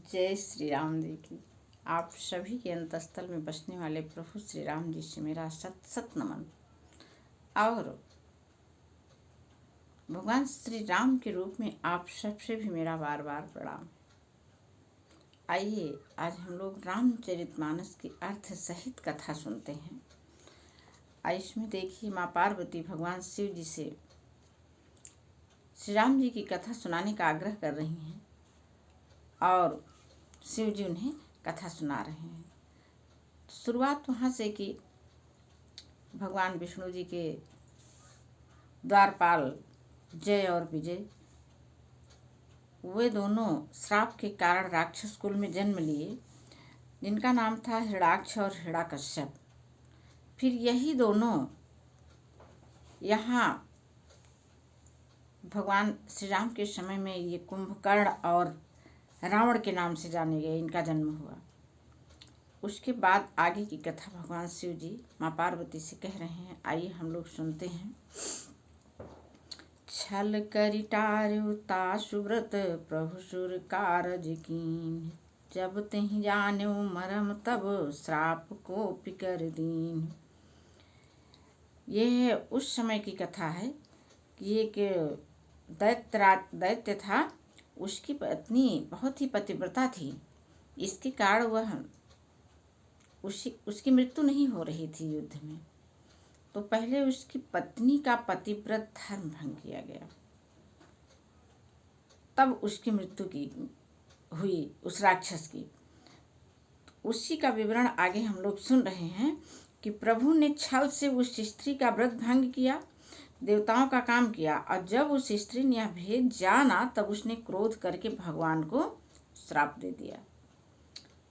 जय श्री राम जी की। आप सभी के अंतस्थल में बसने वाले प्रभु श्री राम जी से मेरा सत सत नमन और भगवान श्री राम के रूप में आप सबसे भी मेरा बार बार प्रणाम। आइए आज हम लोग रामचरितमानस की अर्थ सहित कथा सुनते हैं। आज इसमें देखिए माँ पार्वती भगवान शिव जी से श्री राम जी की कथा सुनाने का आग्रह कर रही हैं और शिव जी उन्हें कथा सुना रहे हैं। शुरुआत वहाँ से कि भगवान विष्णु जी के द्वारपाल जय और विजय, वे दोनों श्राप के कारण राक्षस कुल में जन्म लिए, जिनका नाम था हिरण्याक्ष और हिरण्यकश्यप। फिर यही दोनों यहाँ भगवान श्री राम के समय में ये कुंभकर्ण और रावण के नाम से जाने गए, इनका जन्म हुआ। उसके बाद आगे की कथा भगवान शिव जी माँ पार्वती से कह रहे हैं। आइए हम लोग सुनते हैं। छल करि टारु तासु व्रत प्रभु सुर कारज कीन, जब तहि जान्यो मरम तब श्राप को पिकर दीन। यह उस समय की कथा है कि एक दैत्य था, उसकी पत्नी बहुत ही पतिव्रता थी। इसके कारण वह उसकी मृत्यु नहीं हो रही थी युद्ध में, तो पहले उसकी पत्नी का पतिव्रत धर्म भंग किया गया, तब उसकी मृत्यु की हुई उस राक्षस की। उसी का विवरण आगे हम लोग सुन रहे हैं कि प्रभु ने छल से उस स्त्री का व्रत भंग किया, देवताओं का काम किया, और जब उस स्त्री ने यह भेद जाना तब उसने क्रोध करके भगवान को श्राप दे दिया।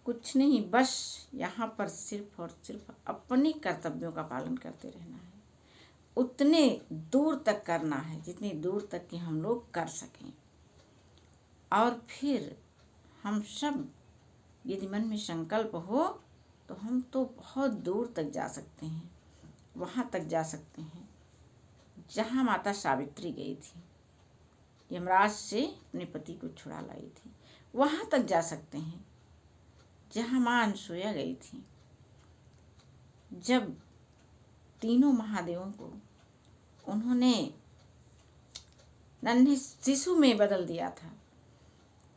कुछ नहीं, बस यहाँ पर सिर्फ और सिर्फ अपने कर्तव्यों का पालन करते रहना है। उतने दूर तक करना है जितनी दूर तक कि हम लोग कर सकें, और फिर हम सब यदि मन में संकल्प हो तो हम तो बहुत दूर तक जा सकते हैं। वहाँ तक जा सकते हैं जहाँ माता सावित्री गई थी, यमराज से अपने पति को छुड़ा लाई थी। वहाँ तक जा सकते हैं जहाँ माँ अनसुया गई थी, जब तीनों महादेवों को उन्होंने नन्हे शिशु में बदल दिया था।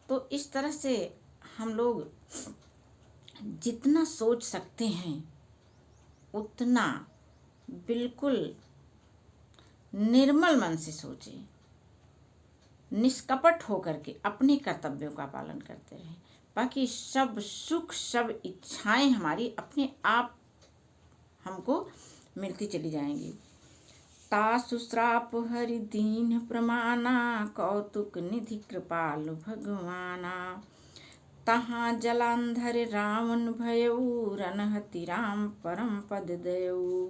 तो इस तरह से हम लोग जितना सोच सकते हैं उतना बिल्कुल निर्मल मन से सोचें, निष्कपट होकर के अपने कर्तव्यों का पालन करते रहें। बाकी सब सुख सब इच्छाएं हमारी अपने आप हमको मिलती चली जाएंगी। तासु श्राप हरि दीन प्रमाना, कौतुक निधि कृपालु भगवाना। तहाँ जलांधर रावण भयऊ, रनहति राम परम पद दयऊ।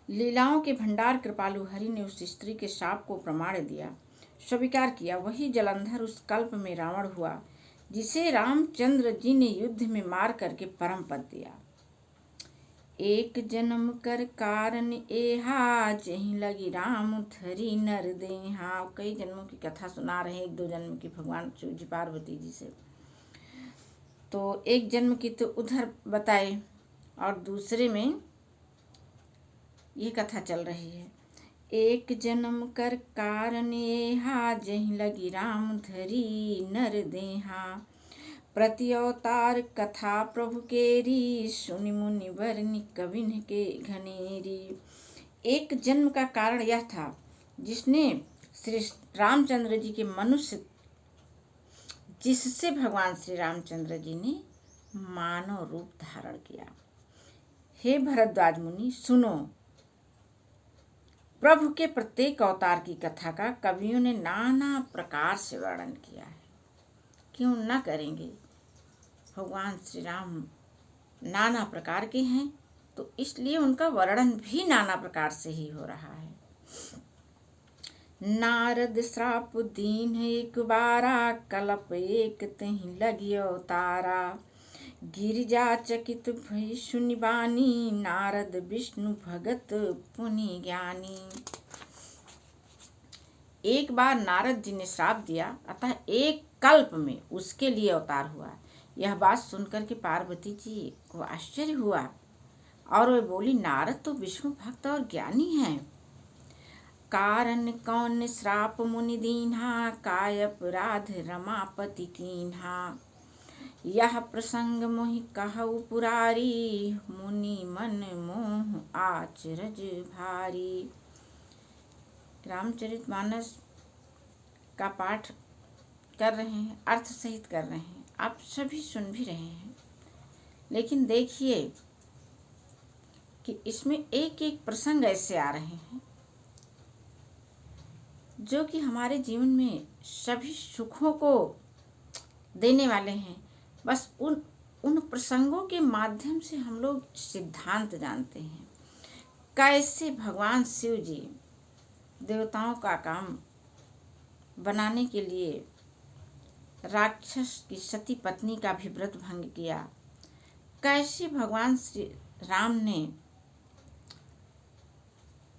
लीलाओं के भंडार कृपालु हरि ने उस स्त्री के शाप को प्रमाण दिया, स्वीकार किया। वही जलंधर उस कल्प में रावण हुआ, जिसे रामचंद्र जी ने युद्ध में मार करके परम पद दिया। एक जन्म कर कारण एहा, जहीं लगी राम धरी नर देहा। कई जन्मों की कथा सुना रहे हैं, एक दो जन्म की भगवान शिव जी पार्वती जी से। तो एक जन्म की तो उधर बताए और दूसरे में ये कथा चल रही है। एक जन्म कर कारण एहा, जहीं लगी राम धरी नर देहा। प्रति अवतार कथा प्रभु केरी, सुनि मुनि वर्णि कविन के घनेरी। एक जन्म का कारण यह था जिसने श्री रामचंद्र जी के मनुष्य, जिससे भगवान श्री रामचंद्र जी ने मानव रूप धारण किया। हे भरद्वाज मुनि सुनो, प्रभु के प्रत्येक अवतार की कथा का कवियों ने नाना प्रकार से वर्णन किया है। क्यों न करेंगे? भगवान श्री राम नाना प्रकार के हैं, तो इसलिए उनका वर्णन भी नाना प्रकार से ही हो रहा है। नारद श्राप दीन एक बारा, कलप एक तहीं लगी अवतारा। गिरिजा चकित भई सुनि बानी, नारद विष्णु भगत पुनि ज्ञानी। एक बार नारद जी ने श्राप दिया, अतः एक कल्प में उसके लिए अवतार हुआ। यह बात सुनकर के पार्वती जी को आश्चर्य हुआ और वे बोली, नारद तो विष्णु भक्त और ज्ञानी हैं। कारण कौन श्राप मुनि दीन्हा, काय अपराध रमापति कीन्हा। यह प्रसंग मोहि कहु पुरारी, मुनि मन मोह आचरज भारी। रामचरितमानस का पाठ कर रहे हैं, अर्थ सहित कर रहे हैं, आप सभी सुन भी रहे हैं। लेकिन देखिए कि इसमें एक एक प्रसंग ऐसे आ रहे हैं जो कि हमारे जीवन में सभी सुखों को देने वाले हैं। बस उन प्रसंगों के माध्यम से हम लोग सिद्धांत जानते हैं, कैसे भगवान शिव जी देवताओं का काम बनाने के लिए राक्षस की सती पत्नी का भी व्रत भंग किया, कैसे भगवान श्री राम ने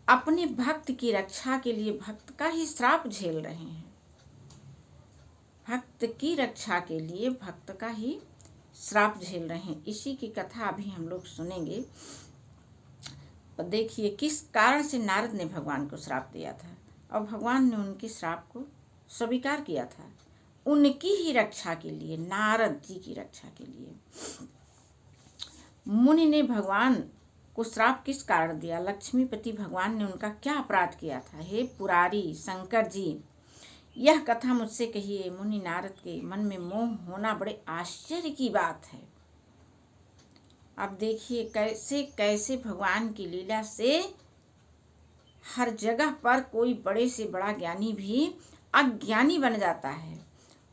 अपने भक्त की रक्षा के लिए भक्त का ही श्राप झेल रहे हैं, भक्त की रक्षा के लिए भक्त का ही श्राप झेल रहे हैं। इसी की कथा अभी हम लोग सुनेंगे। और देखिए किस कारण से नारद ने भगवान को श्राप दिया था और भगवान ने उनके श्राप को स्वीकार किया था, उनकी ही रक्षा के लिए, नारद जी की रक्षा के लिए। मुनि ने भगवान को श्राप किस कारण दिया, लक्ष्मीपति भगवान ने उनका क्या अपराध किया था। हे पुरारी शंकर जी, यह कथा मुझसे कहिए। मुनि नारद के मन में मोह होना बड़े आश्चर्य की बात है। अब देखिए कैसे कैसे भगवान की लीला से हर जगह पर कोई बड़े से बड़ा ज्ञानी भी अज्ञानी बन जाता है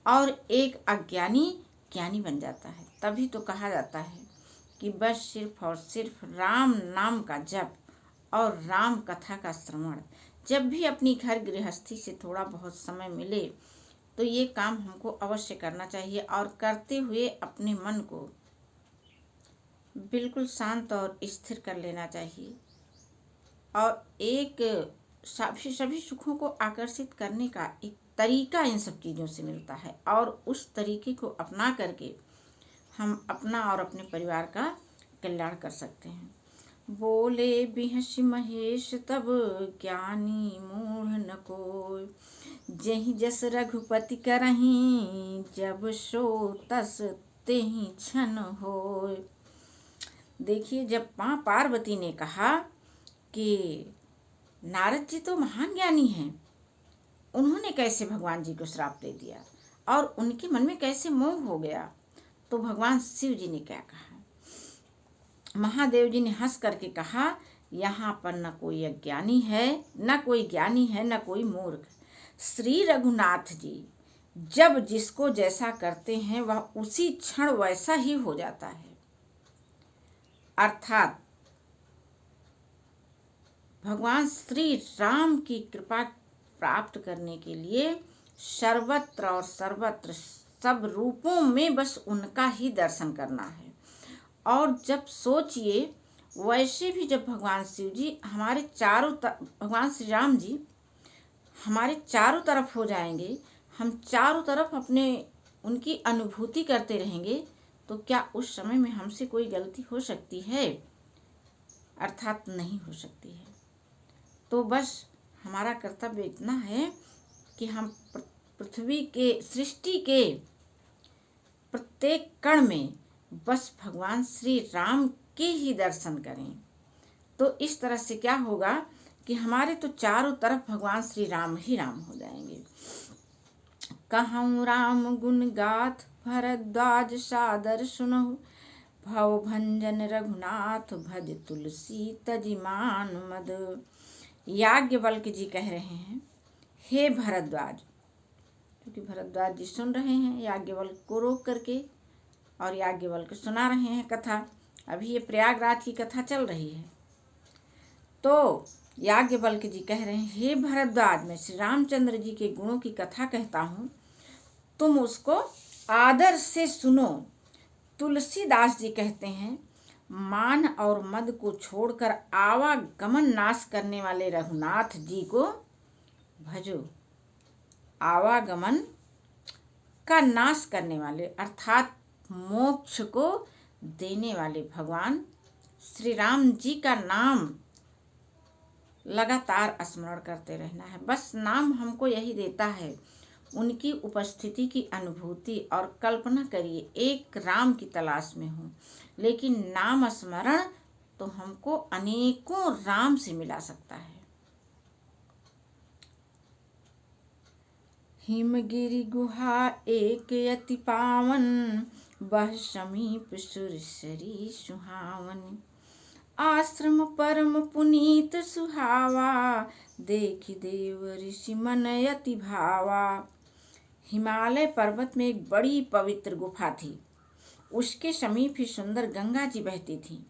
और एक अज्ञानी ज्ञानी बन जाता है। तभी तो कहा जाता है कि बस सिर्फ और सिर्फ राम नाम का जप और राम कथा का श्रवण, जब भी अपनी घर गृहस्थी से थोड़ा बहुत समय मिले तो ये काम हमको अवश्य करना चाहिए और करते हुए अपने मन को बिल्कुल शांत और स्थिर कर लेना चाहिए। और एक सभी सुखों को आकर्षित करने का एक तरीका इन सब चीज़ों से मिलता है और उस तरीके को अपना करके हम अपना और अपने परिवार का कल्याण कर सकते हैं। बोले बिहसि महेश तब, ज्ञानी मूढ़ न कोय। जेहि जस रघुपति करहीं, जब सो तस तेहि क्षण होय। देखिए जब माँ पार्वती ने कहा कि नारद जी तो महान ज्ञानी हैं, उन्होंने कैसे भगवान जी को श्राप दे दिया और उनके मन में कैसे मोह हो गया, तो भगवान शिव जी ने क्या कहा। महादेव जी ने हंस करके कहा, यहाँ पर न कोई अज्ञानी है, न कोई ज्ञानी है, न कोई मूर्ख। श्री रघुनाथ जी जब जिसको जैसा करते हैं वह उसी क्षण वैसा ही हो जाता है। अर्थात भगवान श्री राम की कृपा प्राप्त करने के लिए सर्वत्र और सर्वत्र सब रूपों में बस उनका ही दर्शन करना है। और जब सोचिए वैसे भी जब भगवान शिव जी हमारे भगवान श्री राम जी हमारे चारों तरफ हो जाएंगे, हम चारों तरफ अपने उनकी अनुभूति करते रहेंगे, तो क्या उस समय में हमसे कोई गलती हो सकती है? अर्थात नहीं हो सकती है। तो बस हमारा कर्तव्य इतना है कि हम पृथ्वी के सृष्टि के प्रत्येक कण में बस भगवान श्री राम के ही दर्शन करें। तो इस तरह से क्या होगा कि हमारे तो चारों तरफ भगवान श्री राम ही राम हो जाएंगे। कहूँ राम गुण गाथ, भरद्वाज सादर सुनहु। भव भंजन रघुनाथ, भज तुलसी तजिमान मद। याज्ञवल्क्य जी कह रहे हैं, हे भरद्वाज, क्योंकि भरद्वाज जी सुन रहे हैं याज्ञवल्क्य को रोक करके, और याज्ञवल्क्य सुना रहे हैं कथा। अभी ये प्रयागराज की कथा चल रही है। तो याज्ञवल्क्य जी कह रहे हैं, हे भरद्वाज, मैं श्री रामचंद्र जी के गुणों की कथा कहता हूँ, तुम उसको आदर से सुनो। तुलसीदास जी कहते हैं, मान और मद को छोड़कर आवागमन नाश करने वाले रघुनाथ जी को भजो। आवागमन का नाश करने वाले अर्थात मोक्ष को देने वाले भगवान श्री राम जी का नाम लगातार स्मरण करते रहना है। बस नाम हमको यही देता है, उनकी उपस्थिति की अनुभूति। और कल्पना करिए एक राम की तलाश में हूँ, लेकिन नाम स्मरण तो हमको अनेकों राम से मिला सकता है। हिमगिरि गुहा एक अति पावन, बह समीप सुरसरी सुहावन। आश्रम परम पुनीत सुहावा, देखि देव ऋषि मन अति भावा। हिमालय पर्वत में एक बड़ी पवित्र गुफा थी। उसके समीप ही सुंदर गंगा जी बहती थी।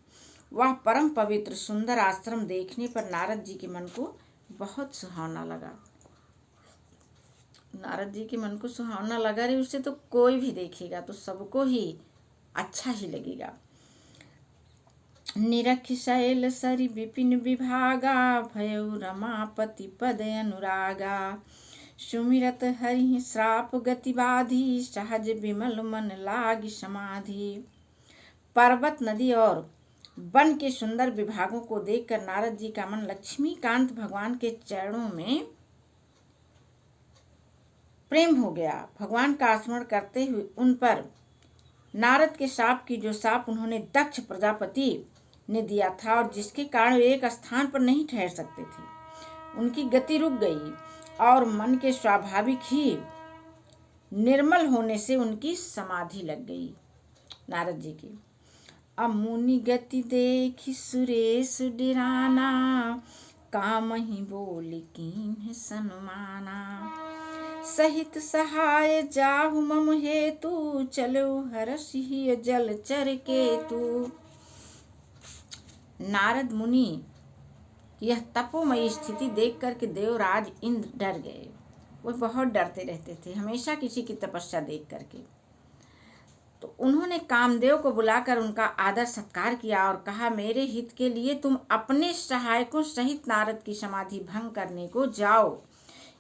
वह परम पवित्र सुंदर आश्रम देखने पर नारद जी के मन को बहुत सुहावना लगा। नारद जी के मन को सुहावना लगा रे, उसे तो कोई भी देखेगा तो सबको ही अच्छा ही लगेगा। निरखि शैल सरि विपिन विभागा, भयउ रमापति पद अनुरागा। सुमिरत हरि श्राप गति बाधी, सहज विमल मन लागी समाधि। पर्वत, नदी और वन के सुंदर विभागों को देखकर नारद जी का मन लक्ष्मीकांत भगवान के चरणों में प्रेम हो गया। भगवान का स्मरण करते हुए उन पर नारद के शाप की जो शाप उन्होंने दक्ष प्रजापति ने दिया था और जिसके कारण वे एक स्थान पर नहीं ठहर सकते थे, उनकी गति रुक गई और मन के स्वाभाविक ही निर्मल होने से उनकी समाधि लग गई नारद जी की। अब मुनि गति देखि सुरेश डिराना, काम ही बोल कीन्ह सन्माना। सहित सहाय जाहु मम हेतु, चलो हरषि जलचर केतु। नारद मुनि यह तपोमयी स्थिति देख करके देवराज इंद्र डर गए। वो बहुत डरते रहते थे हमेशा किसी की तपस्या देख करके। तो उन्होंने कामदेव को बुलाकर उनका आदर सत्कार किया और कहा, मेरे हित के लिए तुम अपने सहायकों सहित नारद की समाधि भंग करने को जाओ।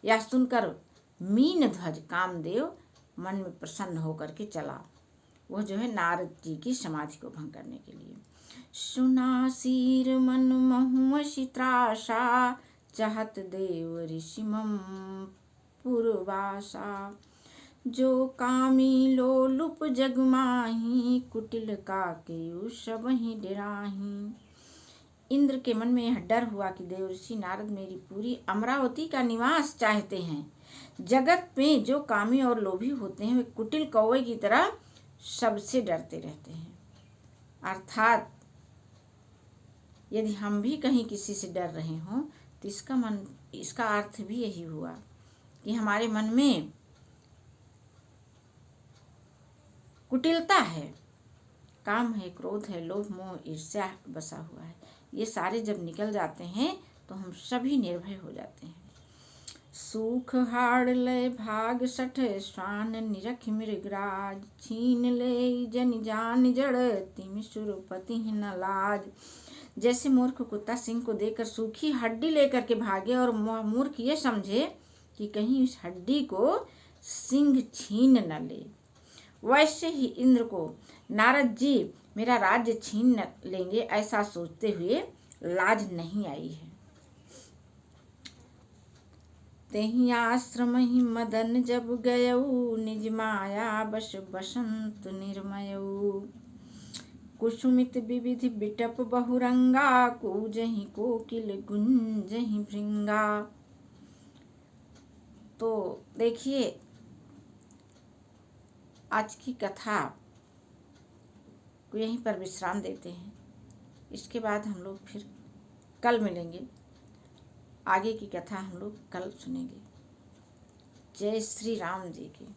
यह सुनकर मीन ध्वज कामदेव मन में प्रसन्न होकर के चला, वो जो है नारद जी की समाधि को भंग करने के लिए। सुना सीर मन महुअसि त्रासा, चाहत देव ऋषि मम पुरवासा। जो कामी लोलुप जग माही, कुटिल का केयु सबहि डेराही। इंद्र के मन में यह डर हुआ कि देव ऋषि नारद मेरी पूरी अमरावती का निवास चाहते हैं। जगत में जो कामी और लोभी होते हैं वे कुटिल कौवे की तरह सबसे डरते रहते हैं। अर्थात यदि हम भी कहीं किसी से डर रहे हों तो इसका अर्थ भी यही हुआ कि हमारे मन में कुटिलता है, काम है, क्रोध है, लोभ मोह ईर्ष्या बसा हुआ है। ये सारे जब निकल जाते हैं तो हम सभी निर्भय हो जाते हैं। सूख हाड़ लय भाग सठ, स्वान निरख मृगराज। छीन ले जन जान जड़, तिम सुरपति न लाज। जैसे मूर्ख कुत्ता सिंह को देखकर सूखी हड्डी लेकर के भागे और मूर्ख ये समझे कि कहीं उस हड्डी को सिंह छीन न ले, वैसे ही इंद्र को नारद जी मेरा राज्य छीन न लेंगे ऐसा सोचते हुए लाज नहीं आई है। तेहि आश्रम ही मदन जब गयऊ, निज माया बस बसंत निर्मयऊ। कुसुमित विविधि बिटप बहुरंगा, कूजहि कोकिल गुंजहि भृंगा। तो देखिए आज की कथा को यहीं पर विश्राम देते हैं। इसके बाद हम लोग फिर कल मिलेंगे। आगे की कथा हम लोग कल सुनेंगे। जय श्री राम जी की।